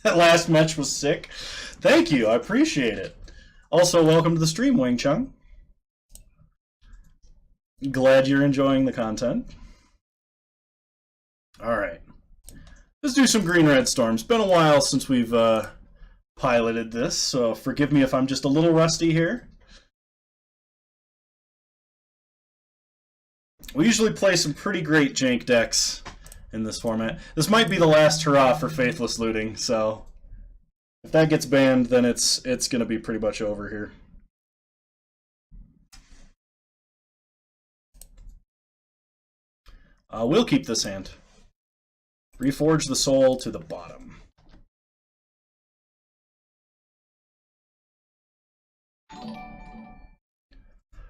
That last match was sick. Thank you, I appreciate it. Also, welcome to the stream, Wing Chun. Glad you're enjoying the content. Alright. Let's do some green-red storms. Been a while since we've piloted this, so forgive me if I'm just a little rusty here. We usually play some pretty great jank decks in this format. This might be the last hurrah for Faithless Looting, so if that gets banned, then it's going to be pretty much over here. We'll keep this hand. Reforge the Soul to the bottom.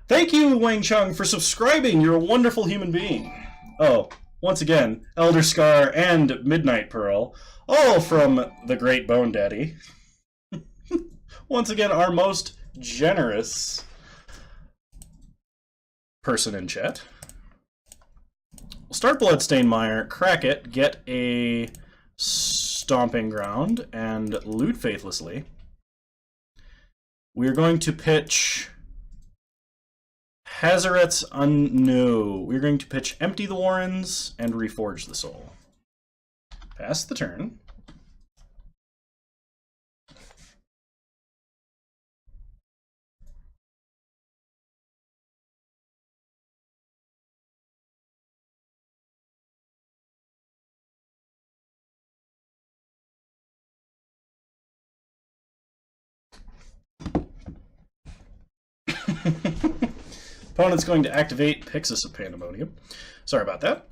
Thank you, Wang Chung, for subscribing. You're a wonderful human being. Oh, once again, Elder Scar and Midnight Pearl, all from the Great Bone Daddy. Once again, our most generous person in chat. We'll start Bloodstained Mire, crack it, get a Stomping Ground, and loot Faithlessly. We're going to pitch Hazaret's No. We're going to pitch Empty the Warrens and Reforge the Soul. Pass the turn. Opponent's going to activate Pixis of Pandemonium. Sorry about that.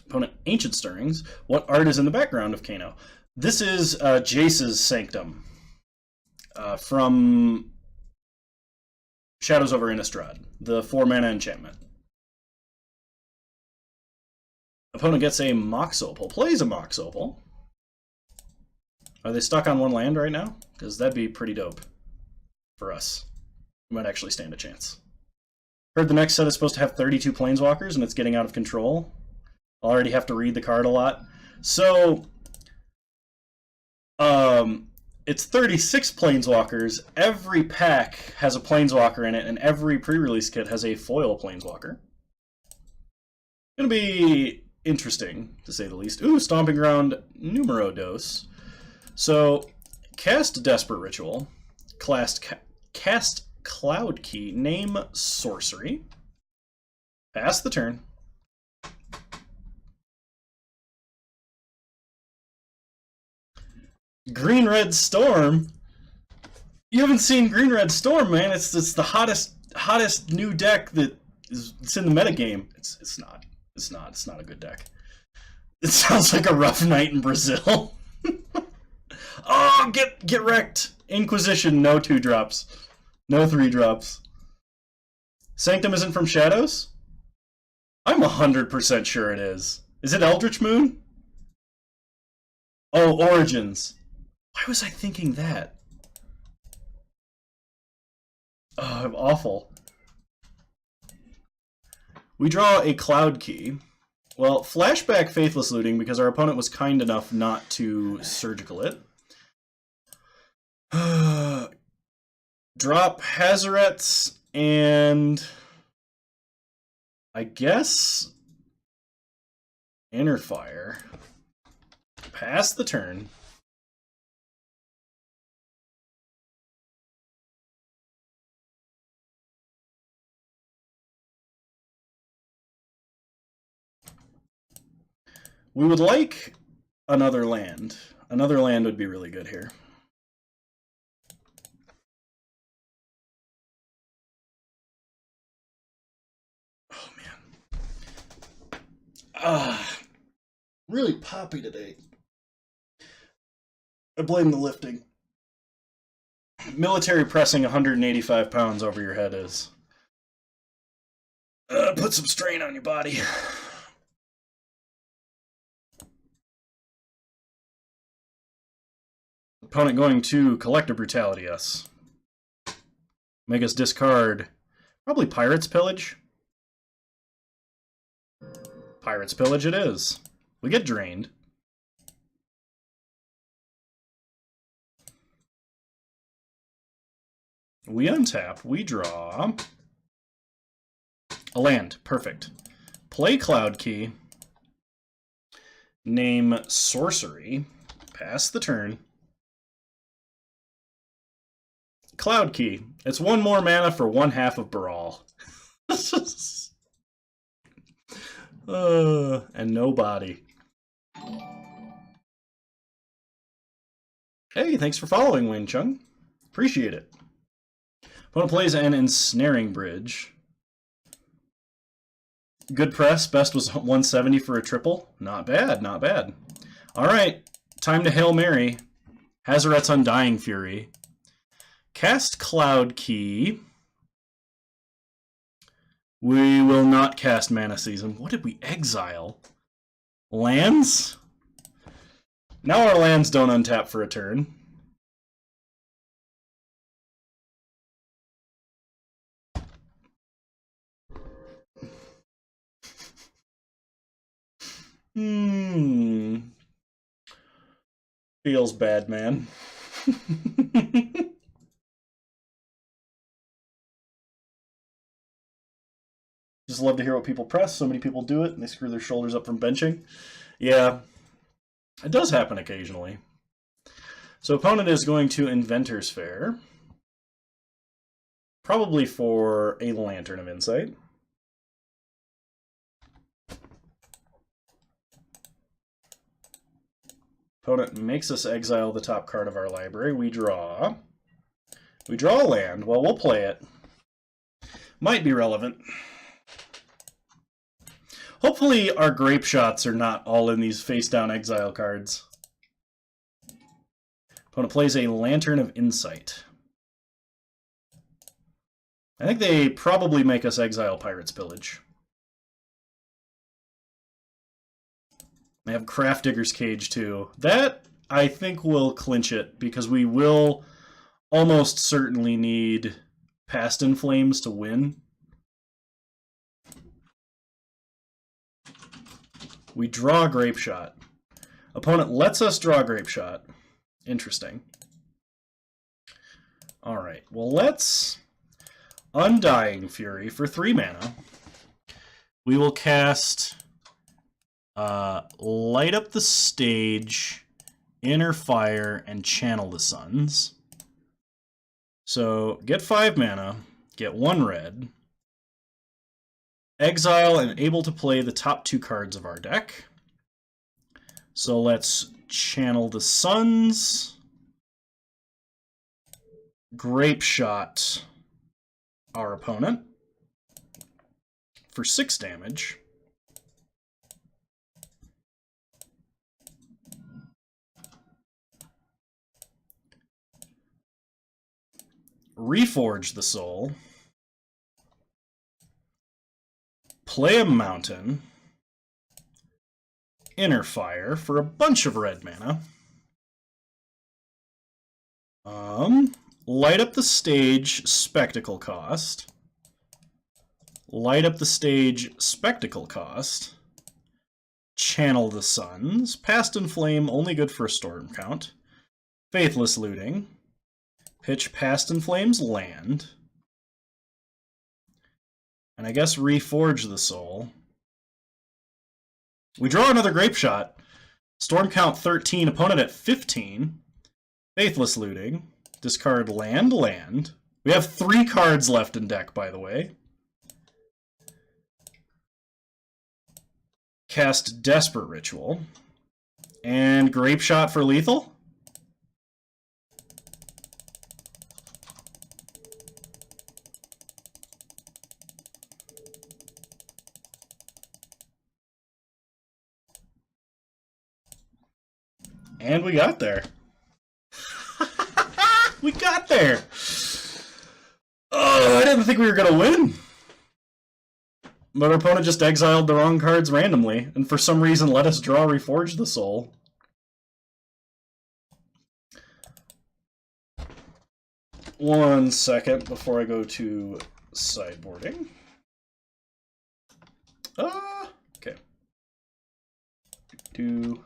Opponent Ancient Stirrings. What art is in the background of Kano? This is Jace's Sanctum from Shadows over Innistrad, the 4-mana enchantment. Opponent gets a Mox Opal, plays a Mox Opal. Are they stuck on one land right now? Because that'd be pretty dope for us. We might actually stand a chance. Heard the next set is supposed to have 32 Planeswalkers and it's getting out of control. I'll already have to read the card a lot. So, it's 36 Planeswalkers. Every pack has a Planeswalker in it, and every pre-release kit has a foil Planeswalker. Gonna be interesting, to say the least. Ooh, Stomping Ground, Numero Dos. So, cast Desperate Ritual, cast Cloud Key, name Sorcery, pass the turn. Green-Red Storm? You haven't seen Green-Red Storm, man. It's the hottest new deck that it's in the metagame. It's not a good deck. It sounds like a rough night in Brazil. Oh, get wrecked. Inquisition, no 2-drops. No 3-drops. Sanctum isn't from Shadows? I'm 100% sure it is. Is it Eldritch Moon? Oh, Origins. Why was I thinking that? Oh, I'm awful. We draw a Cloud Key. Well, flashback Faithless Looting because our opponent was kind enough not to surgical it. Drop Hazaret's and I guess Inner Fire. Pass the turn. We would like another land. Another land would be really good here. Oh, man. Really poppy today. I blame the lifting. Military pressing 185 pounds over your head is... put some strain on your body. Opponent going to Collective Brutality us. Make us discard probably Pirate's Pillage. Pirate's Pillage it is. We get drained. We untap. We draw a land. Perfect. Play Cloud Key. Name Sorcery. Pass the turn. Cloud Key. It's one more mana for 1/2 of Brawl. And no body. Hey, thanks for following, Wayne Chung. Appreciate it. Opponent plays an Ensnaring Bridge. Good press. Best was 170 for a triple. Not bad, not bad. All right, time to Hail Mary. Hazoret's Undying Fury. Cast Cloud Key. We will not cast Mana Season. What did we exile? Lands? Now our lands don't untap for a turn. Feels bad, man. Just love to hear what people press. So many people do it, and they screw their shoulders up from benching. Yeah, it does happen occasionally. So opponent is going to Inventor's Fair. Probably for a Lantern of Insight. Opponent makes us exile the top card of our library. We draw. We draw a land. Well, we'll play it. Might be relevant. Hopefully our grape shots are not all in these face-down exile cards. Opponent plays a Lantern of Insight. I think they probably make us exile Pirate's Pillage. They have Craft Digger's Cage too. That, I think, will clinch it, because we will almost certainly need Past in Flames to win. We draw Grape Shot. Opponent lets us draw Grape Shot. Interesting. Alright, well, let's Undying Fury for 3 mana. We will cast Light Up the Stage, Inner Fire, and Channel the Suns. So get 5 mana, get 1 red, exile and able to play the top 2 cards of our deck. So let's Channel the Suns, Grape Shot our opponent for 6 damage. Reforge the Soul. Play a Mountain. Inner Fire for a bunch of red mana. Light Up the Stage, Spectacle cost. Light Up the Stage, Spectacle cost. Channel the Suns. Past in Flame, only good for a storm count. Faithless Looting. Pitch Past in Flames, land. And I guess Reforge the Soul. We draw another Grape Shot. Storm count 13, opponent at 15. Faithless Looting. Discard land, land. We have 3 cards left in deck, by the way. Cast Desperate Ritual. And Grape Shot for lethal? And we got there. We got there! Oh, I didn't think we were going to win. But our opponent just exiled the wrong cards randomly, and for some reason let us draw Reforge the Soul. One second before I go to sideboarding. Okay. do.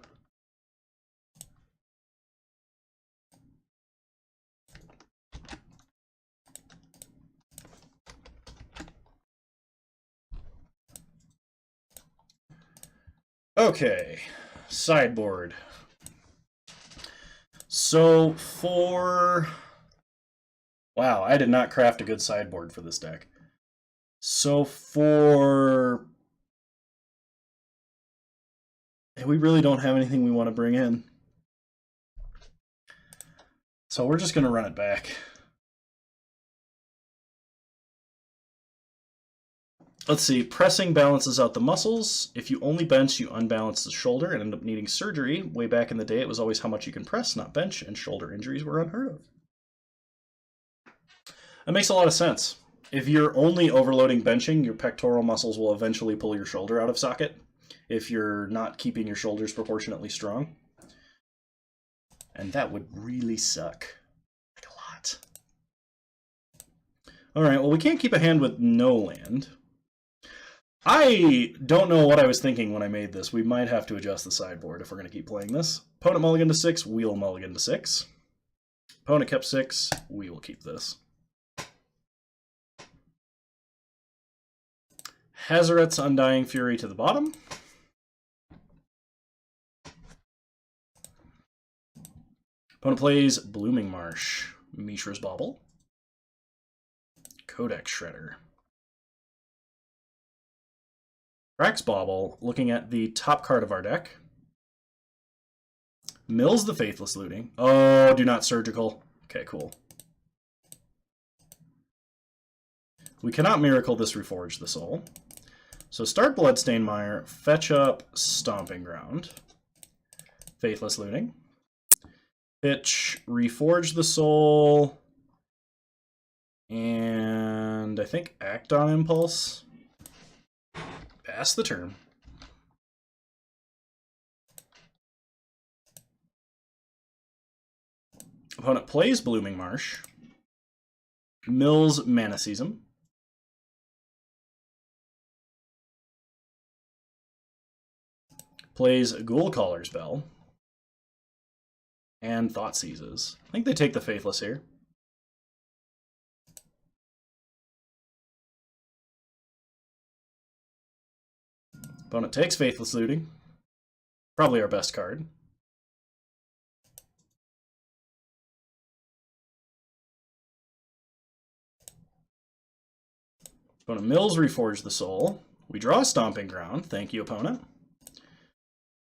Okay, sideboard. So for... Wow, I did not craft a good sideboard for this deck. So for... We really don't have anything we want to bring in. So we're just going to run it back. Let's see, pressing balances out the muscles. If you only bench, you unbalance the shoulder and end up needing surgery. Way back in the day, it was always how much you can press, not bench, and shoulder injuries were unheard of. That makes a lot of sense. If you're only overloading benching, your pectoral muscles will eventually pull your shoulder out of socket if you're not keeping your shoulders proportionately strong. And that would really suck. Like a lot. Alright, well we can't keep a hand with no land. I don't know what I was thinking when I made this. We might have to adjust the sideboard if we're going to keep playing this. Opponent mulligan to 6, we'll mulligan to 6. Opponent kept 6, we will keep this. Hazoret's Undying Fury to the bottom. Opponent plays Blooming Marsh, Mishra's Bauble, Codex Shredder. Rax Bauble, looking at the top card of our deck. Mills the Faithless Looting. Oh, do not surgical. Okay, cool. We cannot miracle this Reforge the Soul. So start Bloodstained Mire, fetch up Stomping Ground. Faithless Looting. Pitch Reforge the Soul. And I think act on Impulse. Pass the turn. Opponent plays Blooming Marsh. Mills Mana Season. Plays Ghoul Caller's Bell. And Thought Seizes. I think they take the Faithless here. Opponent takes Faithless Looting. Probably our best card. Opponent mills Reforge the Soul. We draw Stomping Ground. Thank you, opponent.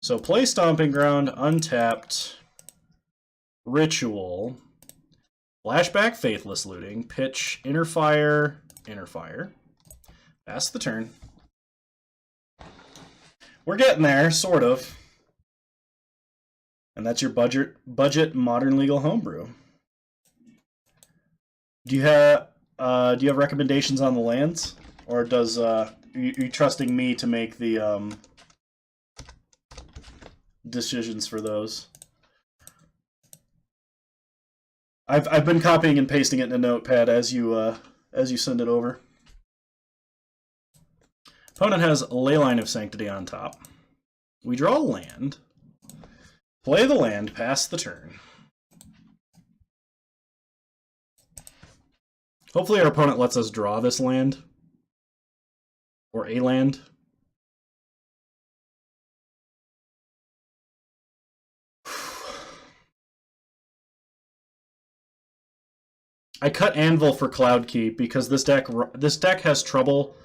So play Stomping Ground, untapped, Ritual, flashback Faithless Looting, pitch Inner Fire, pass the turn. We're getting there, sort of. And that's your budget modern legal homebrew. Do you have recommendations on the lands, or does you trusting me to make the decisions for those? I've been copying and pasting it in a notepad as you send it over. Opponent has Leyline of Sanctity on top. We draw a land. Play the land, pass the turn. Hopefully our opponent lets us draw this land. Or a land. I cut Anvil for Cloud Keep because this deck has trouble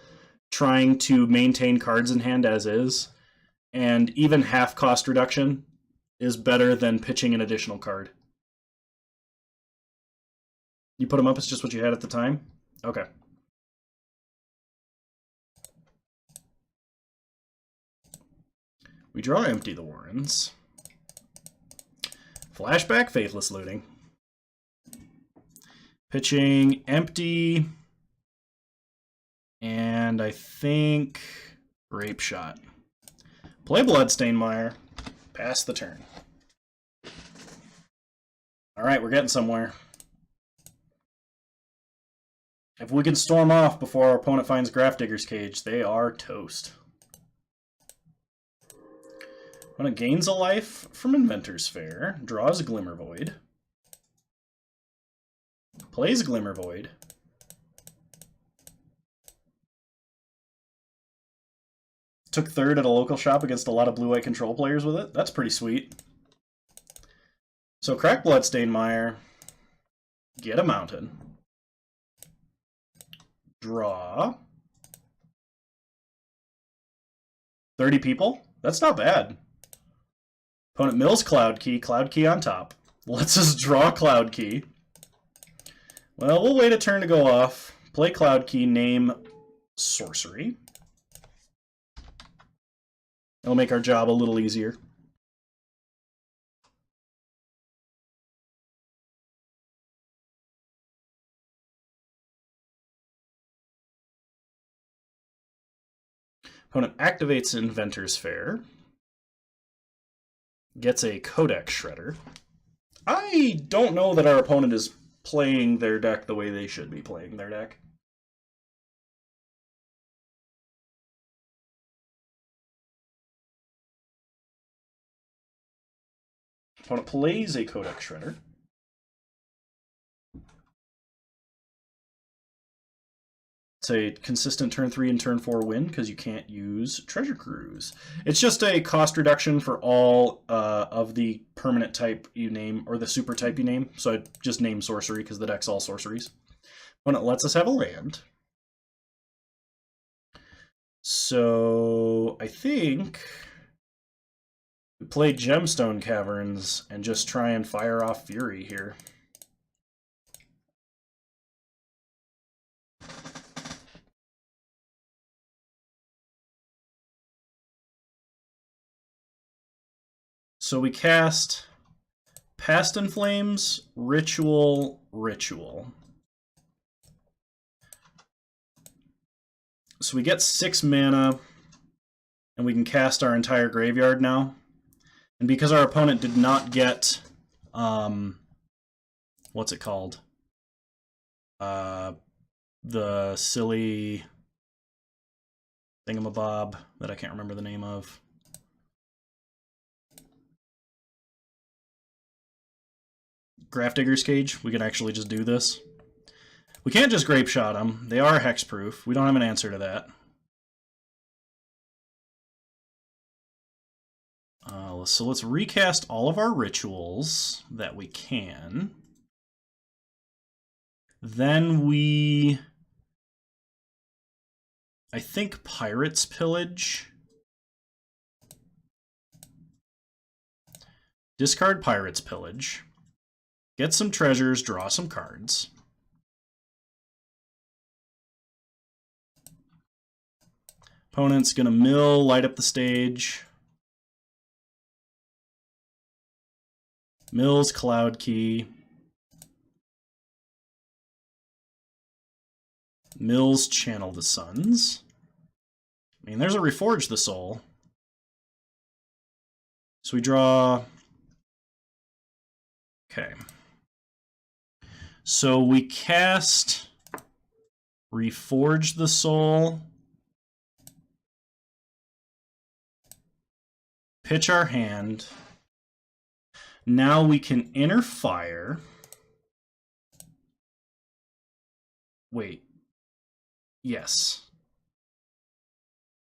trying to maintain cards in hand as is, and even half cost reduction is better than pitching an additional card. You put them up as just what you had at the time? Okay. We draw Empty the Warrens. Flashback Faithless Looting. Pitching Empty, and I think Rape Shot. Play Bloodstained Mire, pass the turn. Alright, we're getting somewhere. If we can storm off before our opponent finds Grafdigger's Cage, they are toast. When it gains a life from Inventor's Fair, draws Glimmer Void, plays Glimmer Void, took third at a local shop against a lot of blue-white control players with it. That's pretty sweet. So crack Bloodstainmire, get a mountain, draw 30 people. That's not bad. Opponent mills Cloud Key on top. Lets us draw Cloud Key. Well, we'll wait a turn to go off. Play Cloud Key, name Sorcery. It'll make our job a little easier. Opponent activates Inventor's Fair. Gets a Codex Shredder. I don't know that our opponent is playing their deck the way they should be playing their deck. Opponent plays a Codex Shredder. It's a consistent turn 3 and turn 4 win because you can't use Treasure Cruise. It's just a cost reduction for all of the permanent type you name, or the super type you name. So I just name Sorcery because the deck's all sorceries. When it lets us have a land. So I think we play Gemstone Caverns and just try and fire off Fury here. So we cast Past in Flames, Ritual, Ritual. So we get 6 mana, and we can cast our entire graveyard now. And because our opponent did not get, what's it called? The silly thingamabob that I can't remember the name of. Grafdigger's Cage, we can actually just do this. We can't just Grape Shot them. They are hexproof. We don't have an answer to that. So let's recast all of our rituals that we can. Then we, I think, Pirate's Pillage. Discard Pirate's Pillage. Get some treasures, draw some cards. Opponent's gonna mill, light up the stage. Mills Cloud Key. Mills Channel the Suns. I mean, there's a Reforge the Soul. So we draw. Okay. So we cast Reforge the Soul. Pitch our hand. Now we can Inner Fire. Wait. Yes.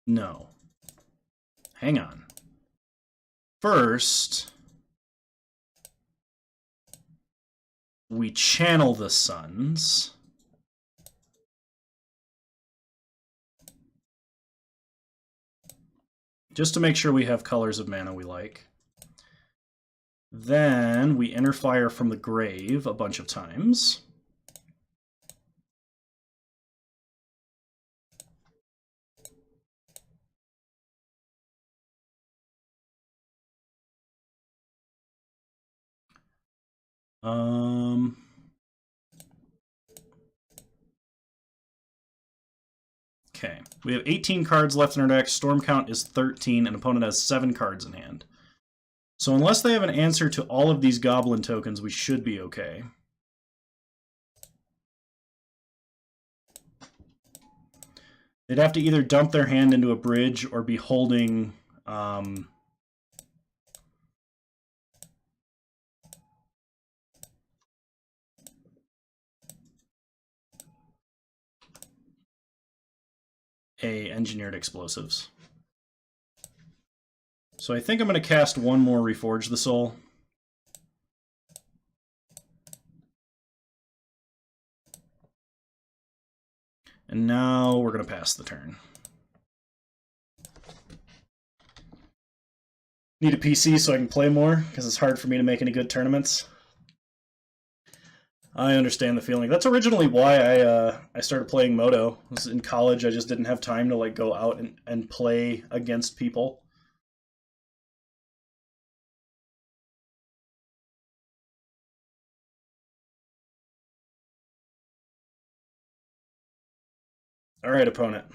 No. Hang on. First, we channel the Suns. Just to make sure we have colors of mana we like. Then we Inner Fire from the grave a bunch of times. Okay, we have 18 cards left in our deck. Storm count is 13, and opponent has 7 cards in hand. So unless they have an answer to all of these goblin tokens, we should be okay. They'd have to either dump their hand into a bridge or be holding a engineered explosives. So I think I'm going to cast one more Reforge the Soul. And now we're going to pass the turn. Need a PC so I can play more, because it's hard for me to make any good tournaments. I understand the feeling. That's originally why I started playing Moto. I was in college, I just didn't have time to like go out and play against people. Alright, opponent.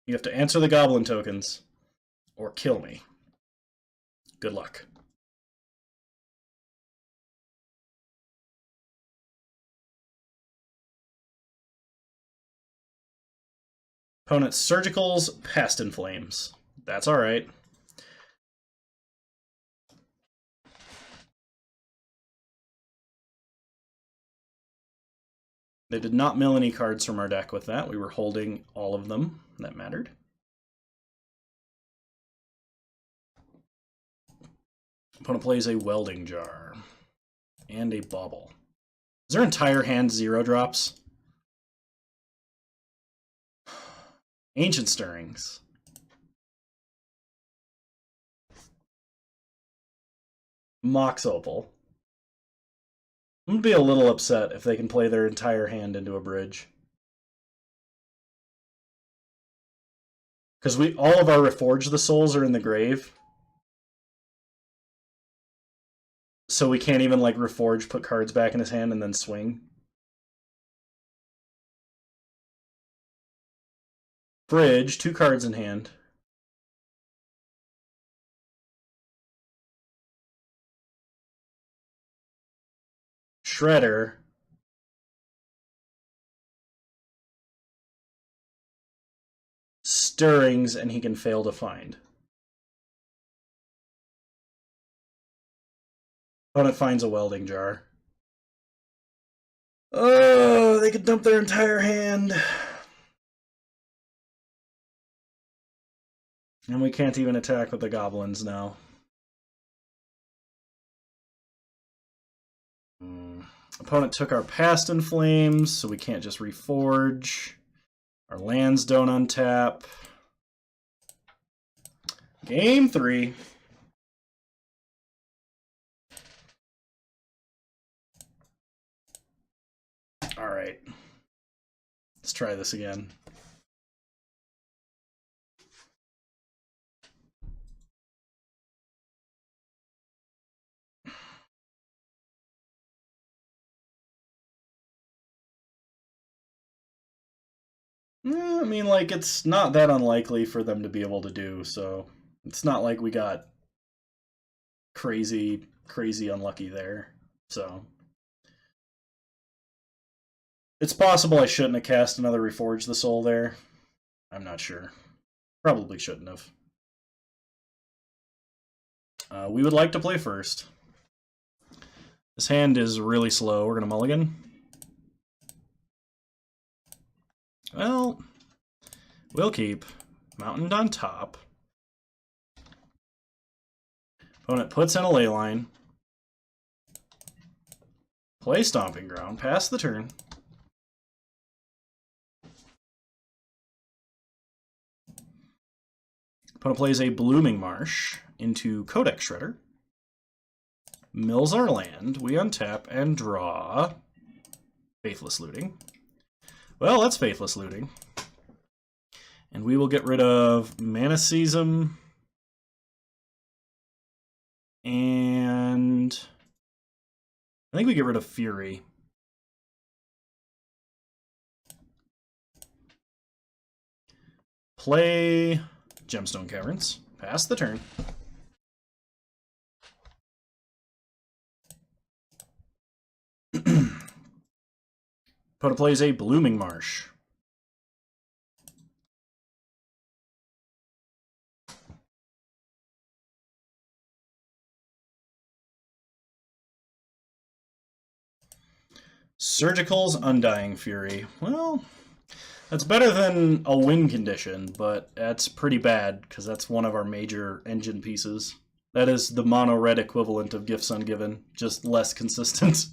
You have to answer the goblin tokens, or kill me. Good luck. Opponent's Surgicals, Past in Flames. That's alright. They did not mill any cards from our deck with that. We were holding all of them. That mattered. Opponent plays a Welding Jar. And a Bauble. Is their entire hand 0 drops? Ancient Stirrings. Mox Opal. I'm going to be a little upset if they can play their entire hand into a bridge. Because all of our Reforge the Souls are in the grave. So we can't even like Reforge, put cards back in his hand, and then swing. Bridge, 2 cards in hand. Shredder. Stirrings, and he can fail to find. Opponent finds a Welding Jar. Oh, they could dump their entire hand. And we can't even attack with the goblins now. Opponent took our Past in Flames, so we can't just Reforge. Our lands don't untap. Game 3. Alright. Let's try this again. I mean, like, it's not that unlikely for them to be able to do, so it's not like we got crazy unlucky there. So it's possible I shouldn't have cast another Reforge the Soul there. I'm not sure. Probably shouldn't have. We would like to play first. This hand is really slow. We're going to mulligan. Well, we'll keep. Mountain on top. Opponent puts in a ley line. Play Stomping Ground. Pass the turn. Opponent plays a Blooming Marsh into Codex Shredder. Mills our land. We untap and draw Faithless Looting. Well, that's Faithless Looting. And we will get rid of Manacism. And I think we get rid of Fury. Play Gemstone Caverns. Pass the turn. Opponent plays a Blooming Marsh. Surgical's Undying Fury. Well, That's better than a win condition, but that's pretty bad because that's one of our major engine pieces. That is the mono red equivalent of Gifts Ungiven, just less consistent.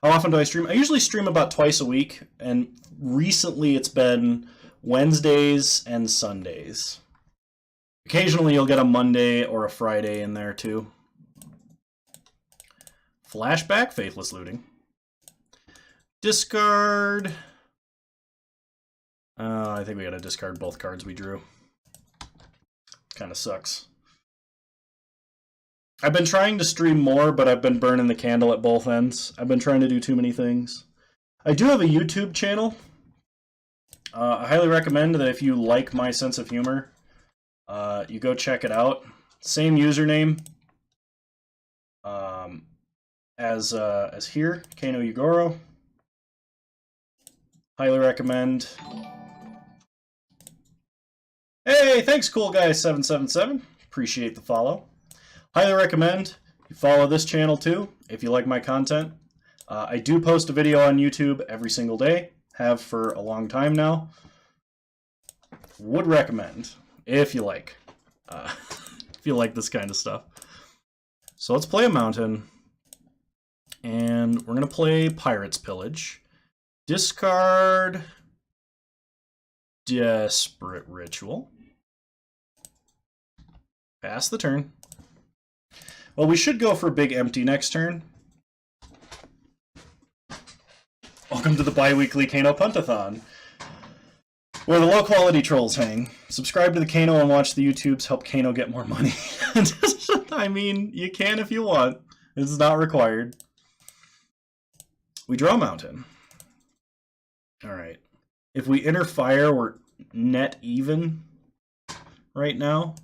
How often do I stream? I usually stream about twice a week, and recently it's been Wednesdays and Sundays. Occasionally you'll get a Monday or a Friday in there too. Flashback, Faithless Looting. Discard. I think we gotta discard both cards we drew. Kind of sucks. I've been trying to stream more, but I've been burning the candle at both ends. I've been trying to do too many things. I do have a YouTube channel. I highly recommend that if you like my sense of humor, you go check it out. Same username as here, Kano Yugoro. Highly recommend. Hey, thanks, cool guy 777. Appreciate the follow. Highly recommend you follow this channel too if you like my content. I do post a video on YouTube every single day. Have for a long time now. Would recommend if you like this kind of stuff. So let's play a mountain, and we're gonna play Pirate's Pillage. Discard Desperate Ritual. Pass the turn. Well, we should go for Big Empty next turn. Welcome to the bi-weekly Kano Puntathon, where the low-quality trolls hang. Subscribe to the Kano and watch the YouTubes. Help Kano get more money. I mean, you can if you want. It's not required. We draw a mountain. Alright. If we enter fire, we're net even right now.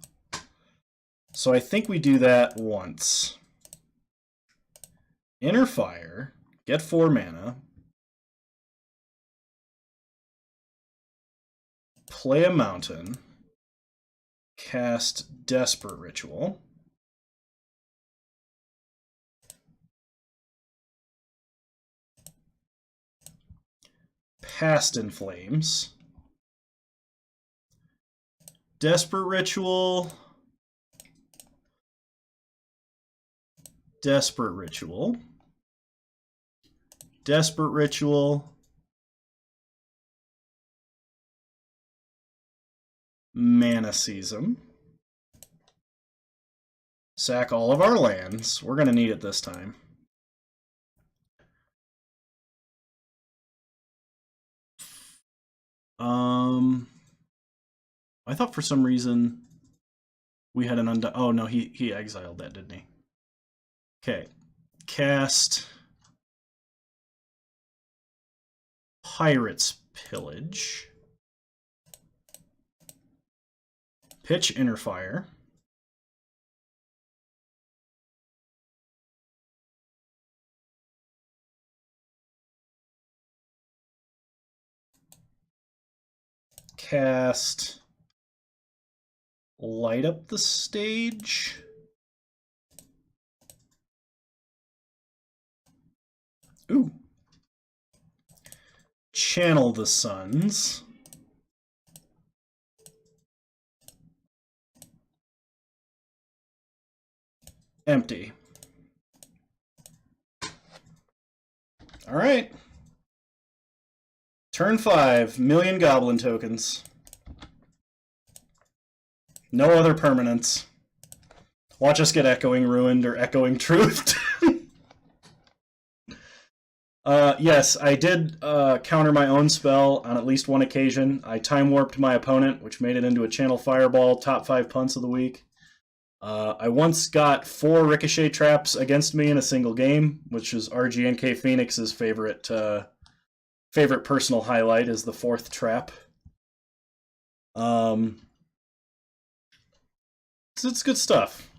So I think we do that once. Enter fire, get 4 mana, play a mountain, cast Desperate Ritual, Past in Flames, Desperate Ritual, Desperate Ritual, Desperate Ritual, Mana Season, sack all of our lands. We're going to need it this time. I thought for some reason we had an undone. Oh no, he exiled that, didn't he? Okay, cast Pirate's Pillage, pitch Interfire, cast Light Up the Stage, ooh, Channel the Suns, empty. All right. Turn 5, million goblin tokens. No other permanents. Watch us get Echoing Ruined or Echoing Truthed. Yes, I did counter my own spell on at least one occasion. I time warped my opponent, which made it into a Channel Fireball top 5 punts of the week. I once got 4 Ricochet traps against me in a single game, which is RGNK Phoenix's favorite personal highlight, is the 4th trap. It's good stuff.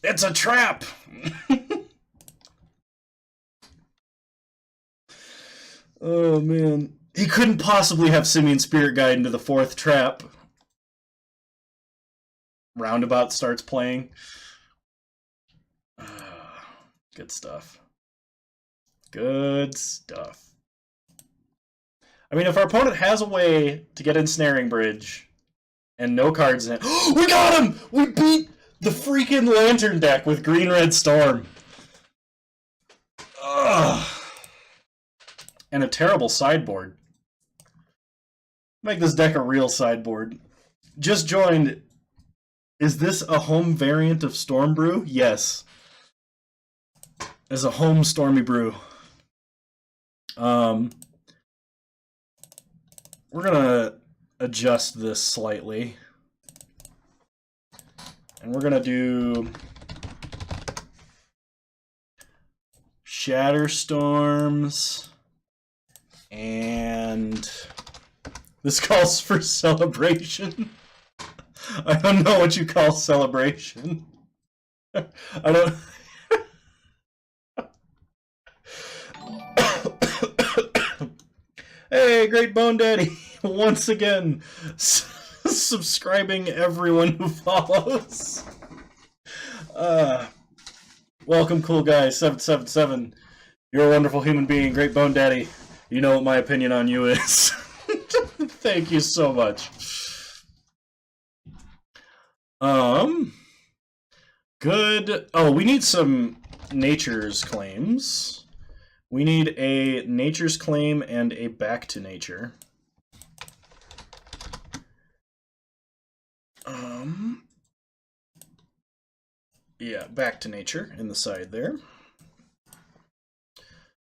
It's a trap! Oh man. He couldn't possibly have Simian Spirit Guide into the 4th trap. Roundabout starts playing. Good stuff. Good stuff. I mean, if our opponent has a way to get Ensnaring Bridge and no cards in it... We got him! We beat the freaking Lantern deck with Green-Red Storm. Ugh. And a terrible sideboard. Make this deck a real sideboard. Just joined. Is this a home variant of Storm Brew? Yes. It's a home Stormy Brew. We're gonna adjust this slightly. And we're gonna do Shatter Storms, and this calls for Celebration. I don't know what you call Celebration. I don't... Hey, Great Bone Daddy, once again, subscribing everyone who follows. Welcome, cool guy 777. You're a wonderful human being, Great Bone Daddy. You know what my opinion on you is. Thank you so much. Good. Oh, we need some Nature's Claims. We need a Nature's Claim and a Back to Nature. Yeah, Back to Nature in the side there.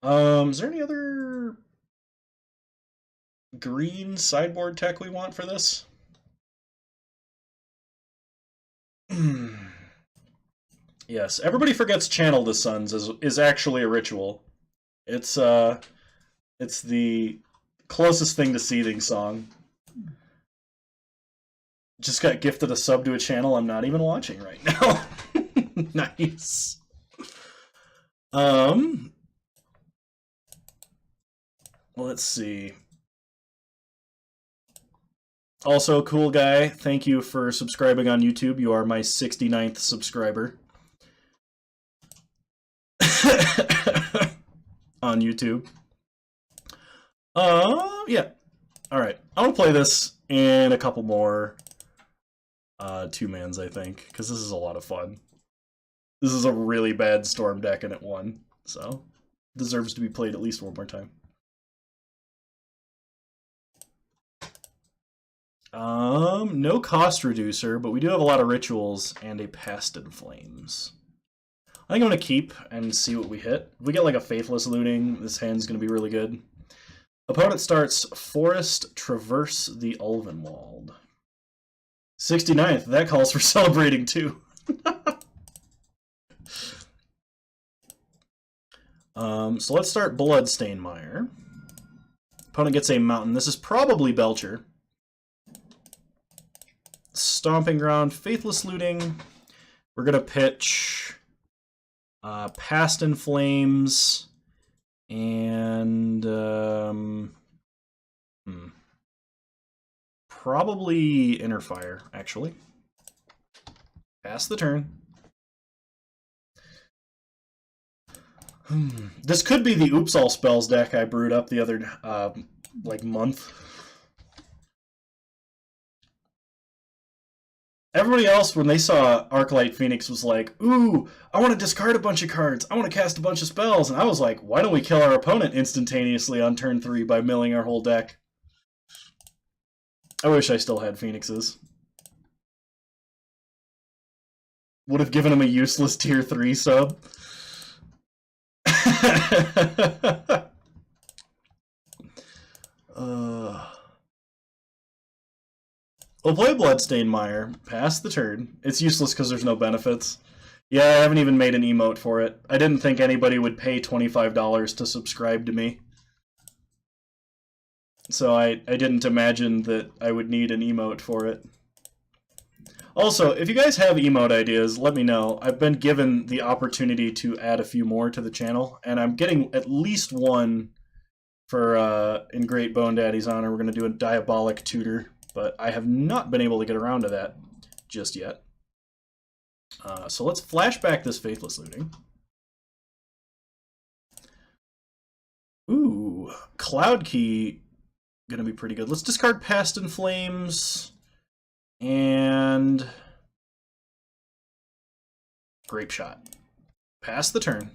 Is there any other green sideboard tech we want for this? Yes, everybody forgets Channel the Suns is actually a ritual. It's the closest thing to Seething Song. Just got gifted a sub to a channel I'm not even watching right now. Nice. Let's see. Also, cool guy, thank you for subscribing on YouTube. You are my 69th subscriber. On YouTube. Yeah. Alright. I'm gonna play this in a couple more two-mans, I think, because this is a lot of fun. This is a really bad Storm deck and it won, so deserves to be played at least one more time. No cost reducer, but we do have a lot of rituals and a Past in Flames. I think I'm going to keep and see what we hit. If we get like a Faithless Looting, this hand's going to be really good. Opponent starts Forest, Traverse the Ulvenwald. 69th, that calls for Celebrating too. So let's start Bloodstained Mire. Opponent gets a Mountain. This is probably Belcher. Stomping Ground, Faithless Looting. We're going to pitch Past in Flames and probably Inner Fire, actually. Pass the turn. This could be the Oops All Spells deck I brewed up the other like month. Everybody else, when they saw Arclight Phoenix, was like, ooh, I want to discard a bunch of cards. I want to cast a bunch of spells. And I was like, why don't we kill our opponent instantaneously on turn 3 by milling our whole deck? I wish I still had Phoenixes. Would have given him a useless tier 3 sub. We'll play Bloodstained Mire, pass the turn. It's useless because there's no benefits. Yeah, I haven't even made an emote for it. I didn't think anybody would pay $25 to subscribe to me. So I didn't imagine that I would need an emote for it. Also, if you guys have emote ideas, let me know. I've been given the opportunity to add a few more to the channel, and I'm getting at least one for, in Great Bone Daddy's honor. We're going to do a Diabolic Tutor, but I have not been able to get around to that just yet. So let's flashback this Faithless Looting. Ooh, Cloud Key, gonna be pretty good. Let's discard Past in Flames and Grape Shot. Pass the turn.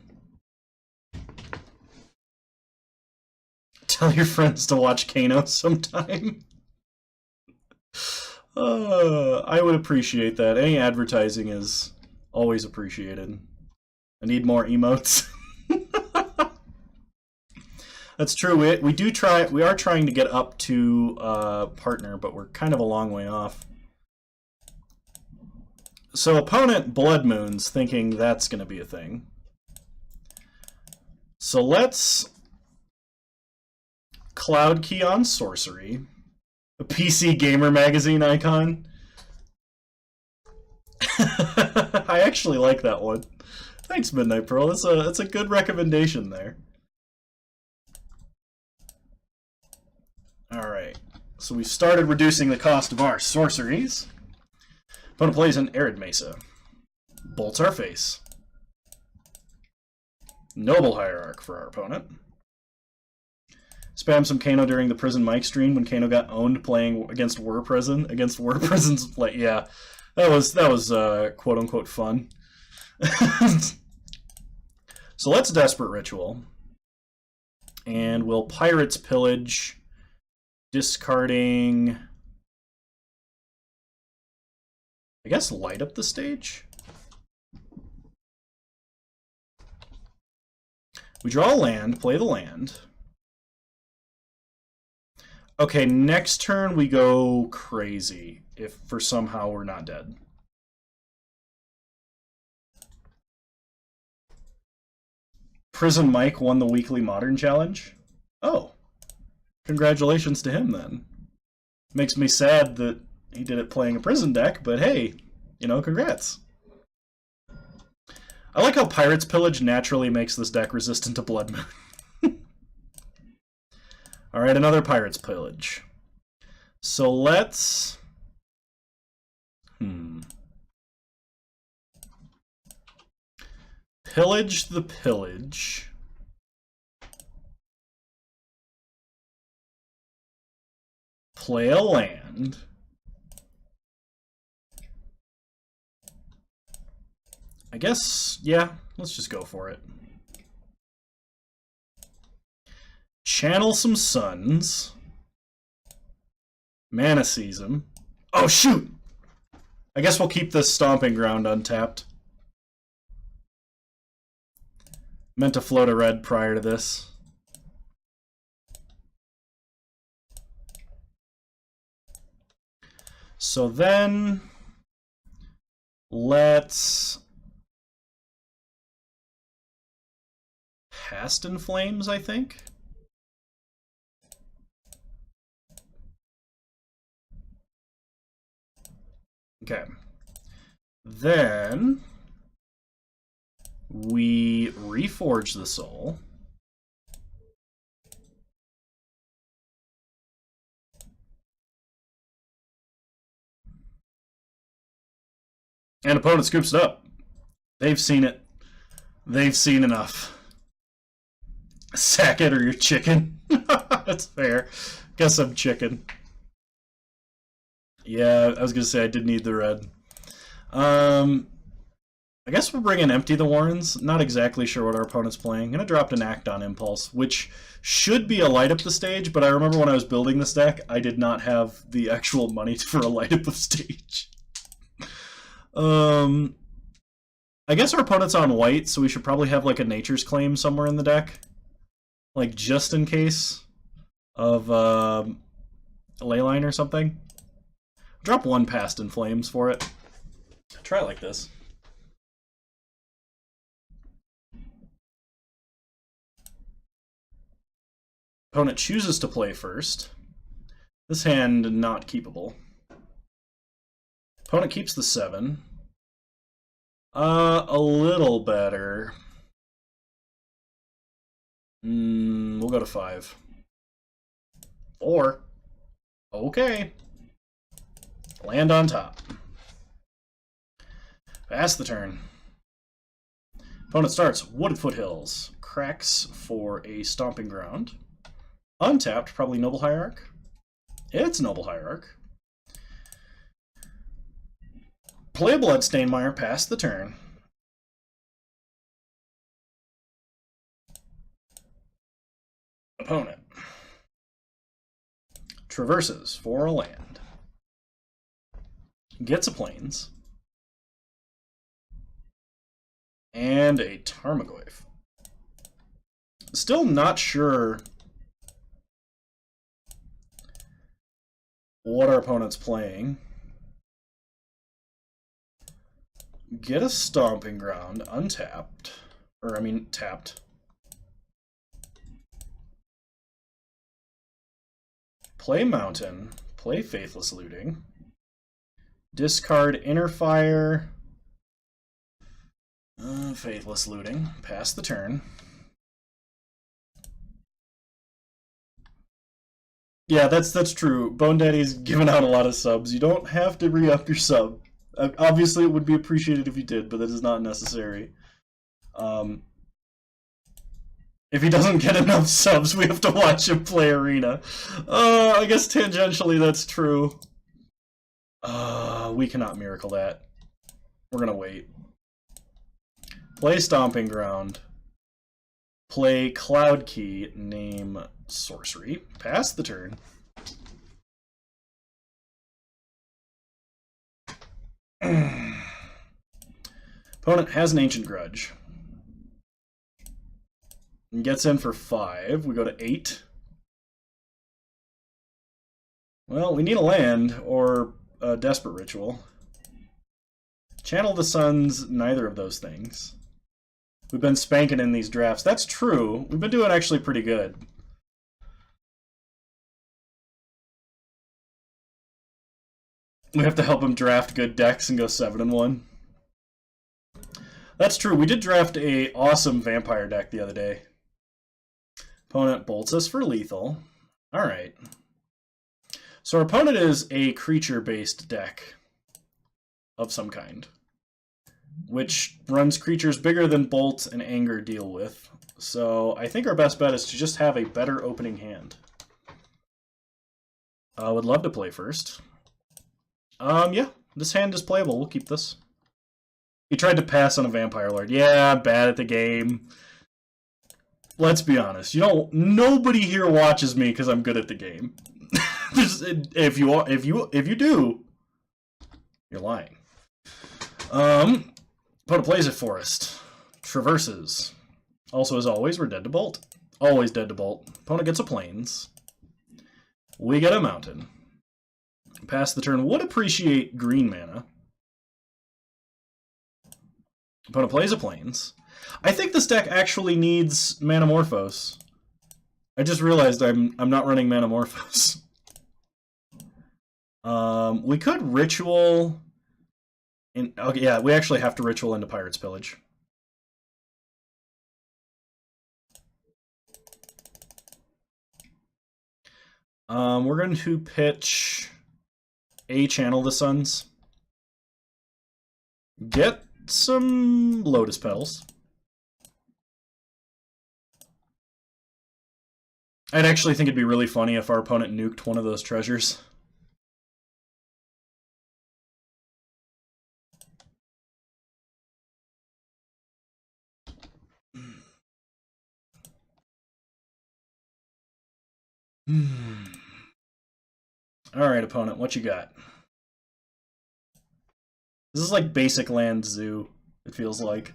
Tell your friends to watch Kano sometime. I would appreciate that. Any advertising is always appreciated. I need more emotes. That's true. We do try. We are trying to get up to partner, but we're kind of a long way off. So opponent Blood Moons, thinking that's going to be a thing. So let's Cloud Key on Sorcery. A PC Gamer magazine icon. I actually like that one. Thanks, Midnight Pearl. That's a good recommendation there. Alright, so we've started reducing the cost of our sorceries. Opponent plays an Arid Mesa. Bolts our face. Noble Hierarch for our opponent. Spam some Kano during the Prison Mike stream when Kano got owned playing against War Prison. Against War Prison's, like, yeah, that was quote unquote fun. So let's Desperate Ritual, and we'll Pirates Pillage, discarding, I guess, Light Up the Stage. We draw a land, play the land. Okay, next turn we go crazy if for somehow we're not dead. Prison Mike won the weekly Modern Challenge. Oh, congratulations to him then. Makes me sad that he did it playing a prison deck, but hey, you know, congrats. I like how Pirates Pillage naturally makes this deck resistant to Blood Moon. Alright, another Pirates Pillage. So let's... Pillage the Pillage. Play a land. I guess, yeah, let's just go for it. Channel some Suns. Mana Season. Oh, shoot! I guess we'll keep this Stomping Ground untapped. Meant to float a red prior to this. So then, let's Past in Flames, I think. Okay. Then we reforge the soul. And opponent scoops it up. They've seen it. They've seen enough. Sack it or you're chicken. That's fair. Guess I'm chicken. Yeah, I was gonna say I did need the red. I guess we'll bring in Empty the Warrens. Not exactly sure what our opponent's playing. Gonna drop an Act on Impulse, which should be a Light Up the Stage, but I remember when I was building this deck, I did not have the actual money for a Light Up the Stage. I guess our opponent's on white, so we should probably have like a Nature's Claim somewhere in the deck. Like just in case of a Leyline or something. Drop one Past in Flames for it. Try it like this. Opponent chooses to play first. This hand not keepable. Opponent keeps the 7. A little better. We'll go to 5. 4. Okay. Land on top. Pass the turn. Opponent starts Wooded Foothills. Cracks for a Stomping Ground. Untapped, probably Noble Hierarch. It's Noble Hierarch. Play a Bloodstained Mire, pass the turn. Opponent traverses for a land. Gets a Plains. And a Tarmogoyf. Still not sure what our opponent's playing. Get a Stomping Ground, untapped. Or, I mean, tapped. Play Mountain. Play Faithless Looting. Discard Inner Fire. Faithless Looting. Pass the turn. Yeah, that's true. Bone Daddy's given out a lot of subs. You don't have to re-up your sub. Obviously, it would be appreciated if you did, but that is not necessary. If he doesn't get enough subs, we have to watch him play Arena. I guess tangentially that's true. We cannot miracle that. We're gonna wait. Play Stomping Ground. Play Cloud Key, name Sorcery. Pass the turn. Opponent has an Ancient Grudge. And gets in for 5. We go to 8. Well, we need a land or a Desperate Ritual. Channel the Suns, neither of those things. We've been spanking in these drafts. That's true. We've been doing actually pretty good. We have to help him draft good decks and go 7-1. That's true. We did draft a awesome vampire deck the other day. Opponent bolts us for lethal. Alright. So our opponent is a creature-based deck of some kind, which runs creatures bigger than Bolt and Anger deal with. So I think our best bet is to just have a better opening hand. I would love to play first. Yeah, this hand is playable. We'll keep this. He tried to pass on a Vampire Lord. Yeah, I'm bad at the game. Let's be honest. You know, nobody here watches me because I'm good at the game. if you do, you're lying. Opponent plays a Forest. Traverses. Also, as always, we're dead to Bolt. Always dead to Bolt. Opponent gets a Plains. We get a Mountain. Pass the turn. Would appreciate green mana. Opponent plays a Plains. I think this deck actually needs Manamorphose. I just realized I'm not running Manamorphose. We could Ritual. Okay, yeah, we actually have to Ritual into Pirate's Pillage. We're going to pitch a Channel the Suns. Get some Lotus Petals. I'd actually think it'd be really funny if our opponent nuked one of those treasures. Alright, opponent, what you got? This is like basic land zoo, it feels like.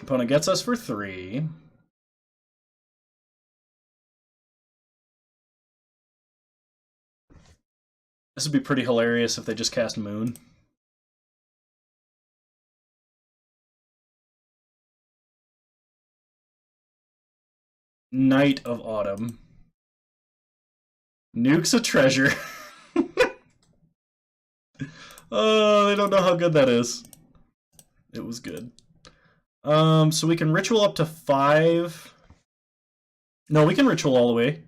Opponent gets us for 3. This would be pretty hilarious if they just cast Moon. Night of Autumn. Nukes a treasure. Oh, they don't know how good that is. It was good. So we can Ritual up to 5. No, we can Ritual all the way.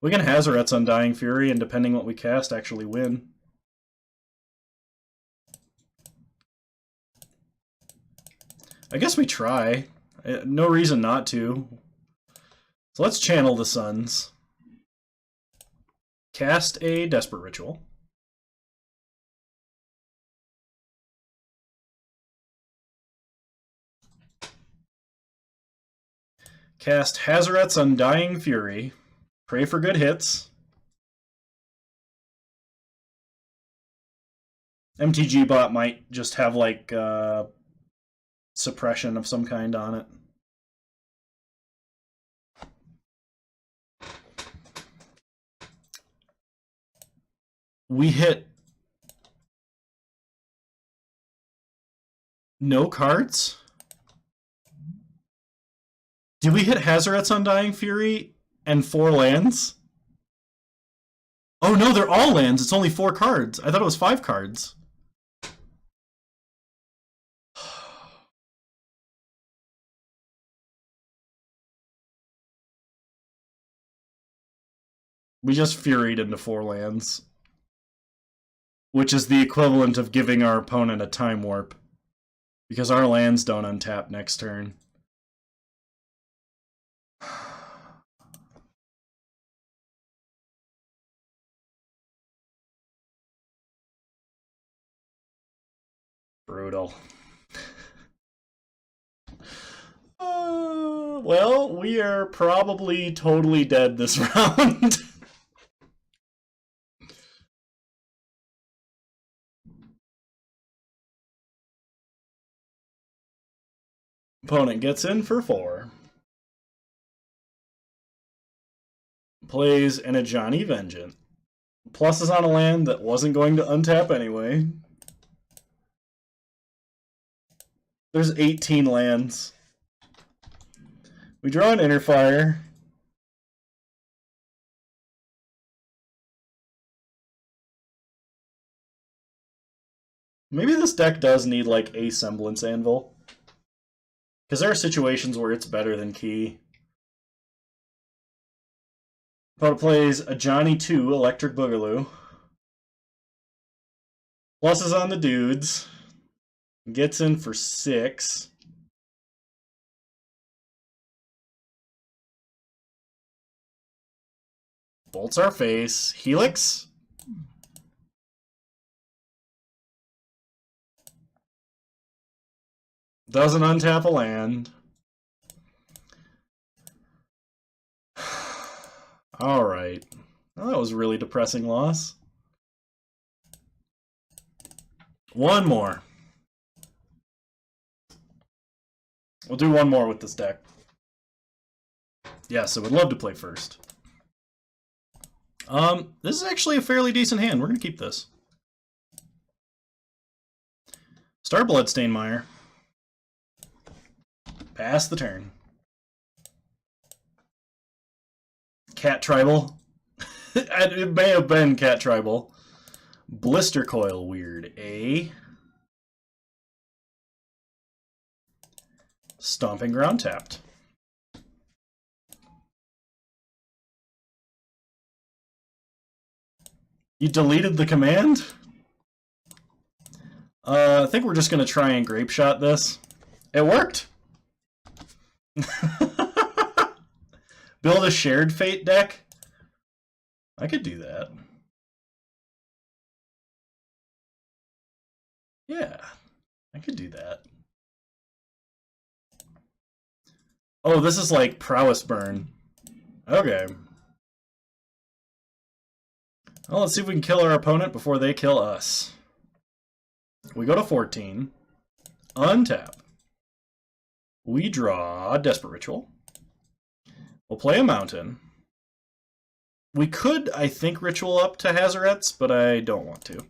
We can Hazoret's Undying Fury, and depending what we cast, actually win. I guess we try. No reason not to. So let's channel the Suns. Cast a Desperate Ritual. Cast Hazoret's Undying Fury. Pray for good hits. MTG bot might just have like suppression of some kind on it. We hit no cards? Did we hit Hazoret's Undying Fury and 4 lands? Oh no, they're all lands. It's only 4 cards. I thought it was 5 cards. We just Furied into 4 lands. Which is the equivalent of giving our opponent a time warp. Because our lands don't untap next turn. Brutal. Well, we are probably totally dead this round. Opponent gets in for 4. Plays an Ajani Vengeance. Plus is on a land that wasn't going to untap anyway. There's 18 lands. We draw an Interfire. Maybe this deck does need like a Semblance Anvil. Because there are situations where it's better than Key. Opponent plays a Johnny 2 Electric Boogaloo. Plus is on the dudes. Gets in for 6. Bolts our face. Helix. Doesn't untap a land. Alright. Well, that was a really depressing loss. One more. We'll do one more with this deck. Yes, I would love to play first. This is actually a fairly decent hand. We're going to keep this. Star Bloodstainmire. Pass the turn. Cat Tribal. It may have been Cat Tribal. Blister Coil, weird. Stomping Ground tapped. You deleted the command? I think we're just going to try and Grape Shot this. It worked! Build a Shared Fate deck? I could do that. Yeah, I could do that. Oh, this is like Prowess Burn. Okay. Well, let's see if we can kill our opponent before they kill us. We go to 14. Untap. We draw Desperate Ritual. We'll play a Mountain. We could, I think, Ritual up to Hazoret's, but I don't want to.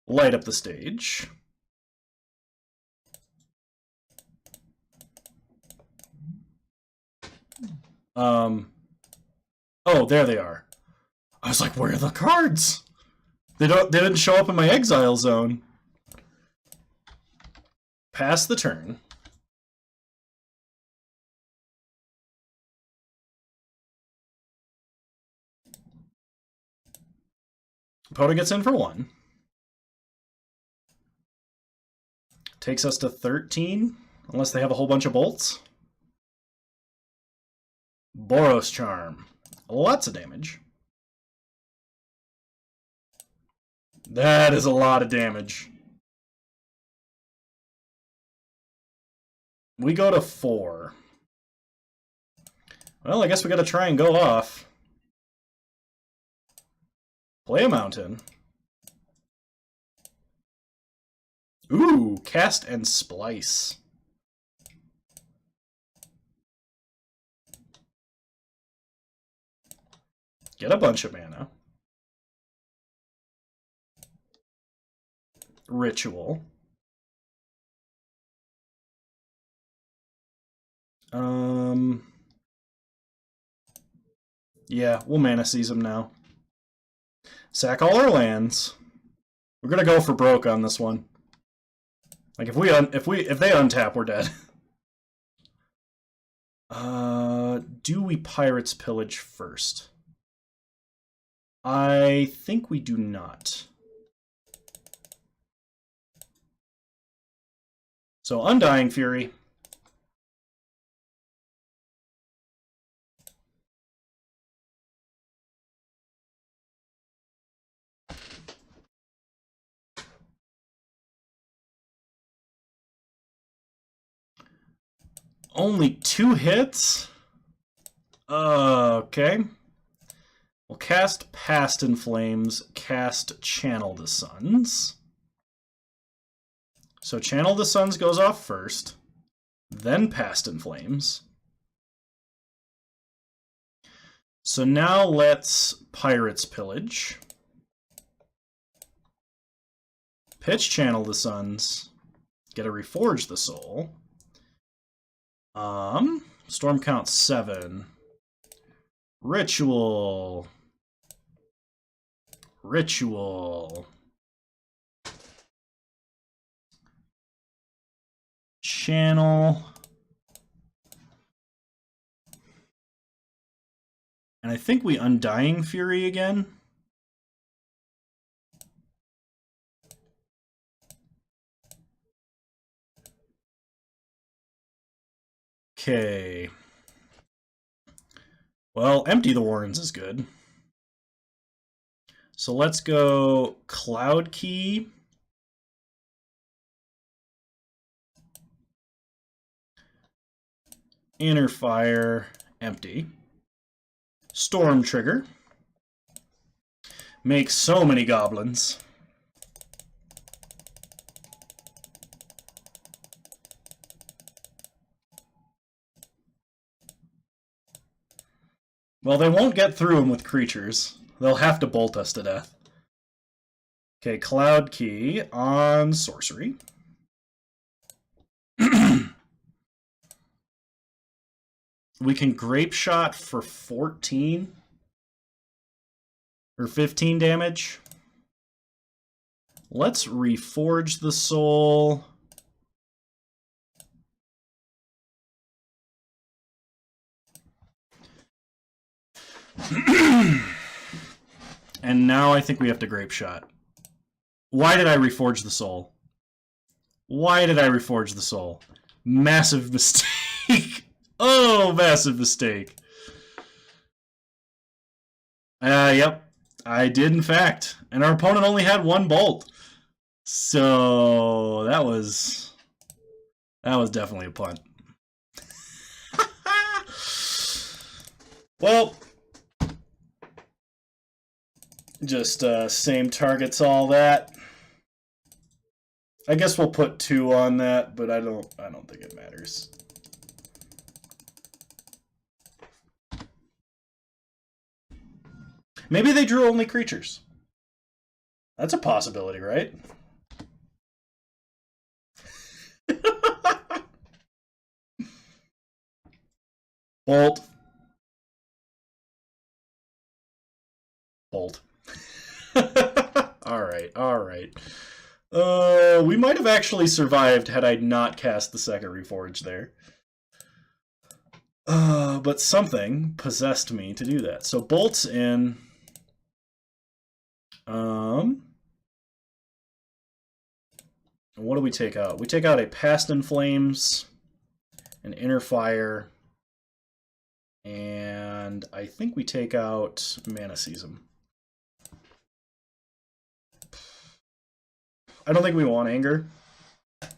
Light up the stage. Oh, there they are. I was like, where are the cards? They didn't show up in my exile zone. Pass the turn. Opponent gets in for 1. Takes us to 13, unless they have a whole bunch of bolts. Boros Charm. Lots of damage. That is a lot of damage. We go to 4. Well, I guess we gotta try and go off. Play a mountain. Ooh, cast and splice. Get a bunch of mana. Ritual. Yeah, we'll mana seize them now. Sack all our lands. We're gonna go for broke on this one. Like if they untap, we're dead. Do we Pirates Pillage first? I think we do not. So Undying Fury. Only 2 hits? Okay. We'll cast Past in Flames, cast Channel the Suns. So Channel the Suns goes off first, then Past in Flames. So now let's Pirates Pillage. Pitch Channel the Suns. Get a Reforge the Soul. Storm count 7. Ritual. Channel. And I think we Undying Fury again. Okay. Well, Empty the Warrens is good. So let's go Cloud Key. Inner Fire, empty. Storm Trigger. Make so many goblins. Well, they won't get through them with creatures. They'll have to bolt us to death. Okay, Cloud Key on Sorcery. We can Grape Shot for 14 or 15 damage. Let's Reforge the Soul. And now I think we have to Grape Shot. Why did I Reforge the Soul? Why did I Reforge the Soul? Massive mistake. Oh, massive mistake. Yep, I did in fact. And our opponent only had 1 bolt. So that was definitely a punt. Well, just same targets, all that. I guess we'll put 2 on that, but I don't think it matters. Maybe they drew only creatures. That's a possibility, right? Bolt. Bolt. Alright. We might have actually survived had I not cast the second Reforge there. But something possessed me to do that. So bolts in. What do we take out? We take out a Past in Flames, an Inner Fire, and I think we take out Mana Season. I don't think we want Anger, so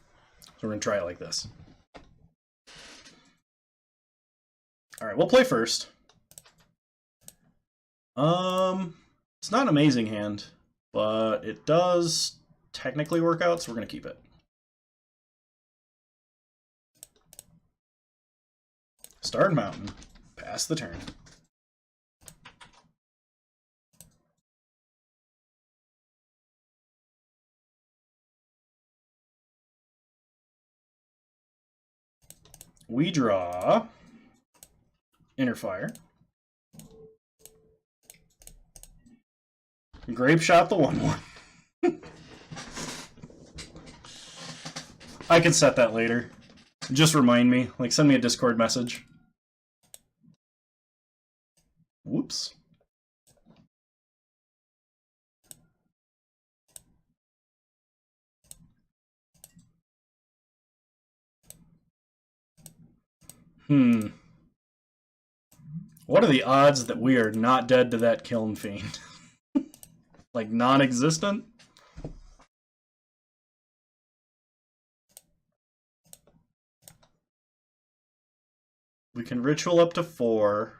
we're going to try it like this. Alright, we'll play first. It's not an amazing hand, but it does technically work out, so we're going to keep it. Starred Mountain. Pass the turn. We draw Inner Fire. Grape Shot the 1/1. I can set that later. Just remind me. Like, send me a Discord message. Whoops. What are the odds that we are not dead to that Kiln Fiend? Like, non-existent? We can Ritual up to 4.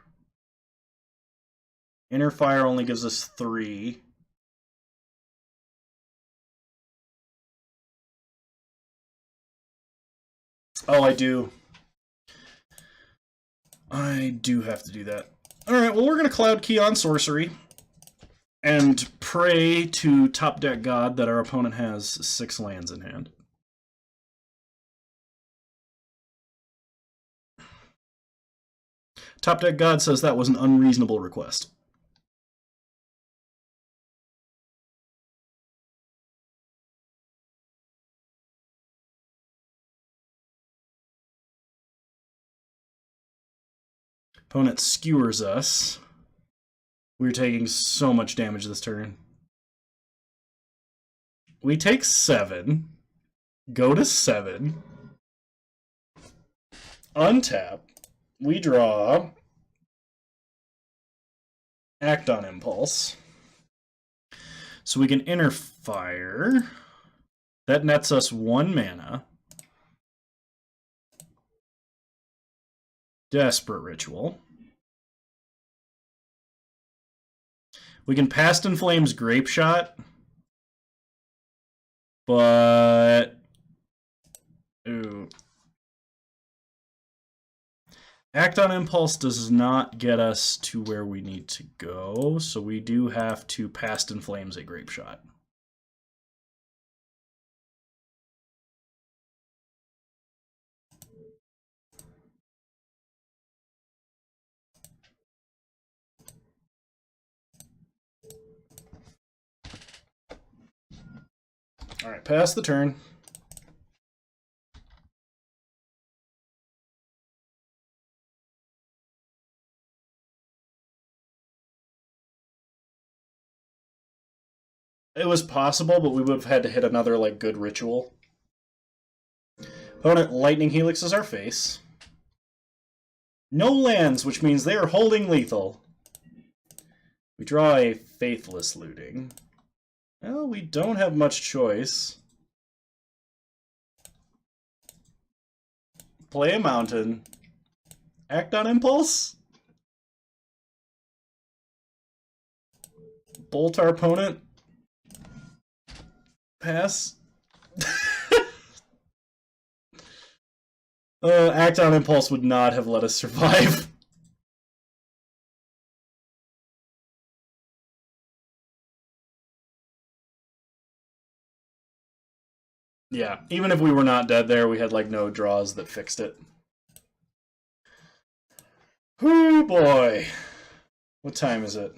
Inner Fire only gives us 3. Oh, I do. I do have to do that. Alright, well, we're going to Cloud Key on Sorcery and pray to Top Deck God that our opponent has 6 lands in hand. Top Deck God says that was an unreasonable request. Opponent skewers us. We're taking so much damage this turn. We take 7. Go to 7. Untap. We draw. Act on Impulse. So we can Inner Fire. That nets us 1 mana. Desperate Ritual. We can Past in Flames Grape Shot. But... ooh. Act on Impulse does not get us to where we need to go, so we do have to Past in Flames a Grape Shot. Alright, pass the turn. It was possible, but we would have had to hit another, like, good ritual. Opponent Lightning Helixes our face. No lands, which means they are holding lethal. We draw a Faithless Looting. Well, we don't have much choice. Play a mountain. Act on Impulse. Bolt our opponent. Pass. Act on Impulse would not have let us survive. Yeah, even if we were not dead there, we had like no draws that fixed it. Oh boy. What time is it?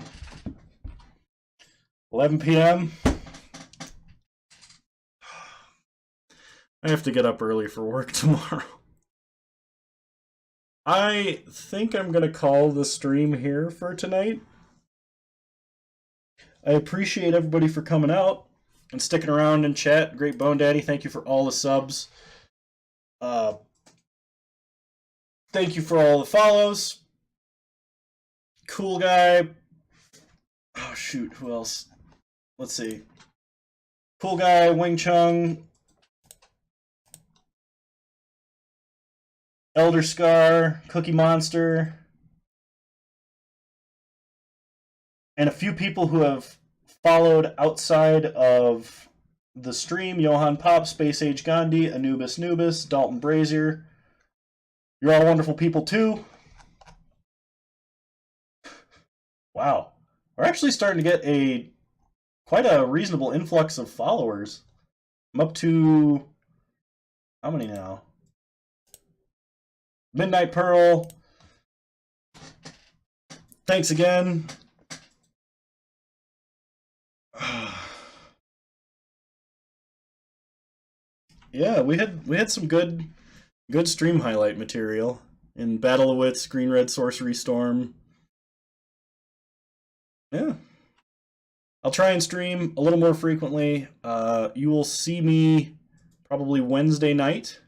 11 p.m. I have to get up early for work tomorrow. I think I'm going to call the stream here for tonight. I appreciate everybody for coming out. and sticking around in chat. Great Bone Daddy, thank you for all the subs. Thank you for all the follows. Cool Guy. Oh, shoot. Who else? Let's see. Cool Guy, Wing Chung, Elder Scar, Cookie Monster, and a few people who have followed outside of the stream. Johan Pop, Space Age Gandhi, Anubis Nubis, Dalton Brazier. You're all wonderful people too. Wow. We're actually starting to get quite a reasonable influx of followers. I'm up to... how many now? Midnight Pearl. Thanks again. Yeah, we had some good stream highlight material in Battle of Wits, Green Red Sorcery Storm. Yeah. I'll try and stream a little more frequently. You will see me probably Wednesday night.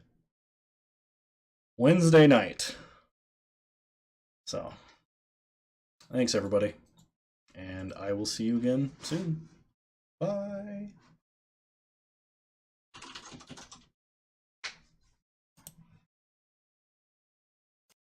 So, thanks everybody. And I will see you again soon. Bye.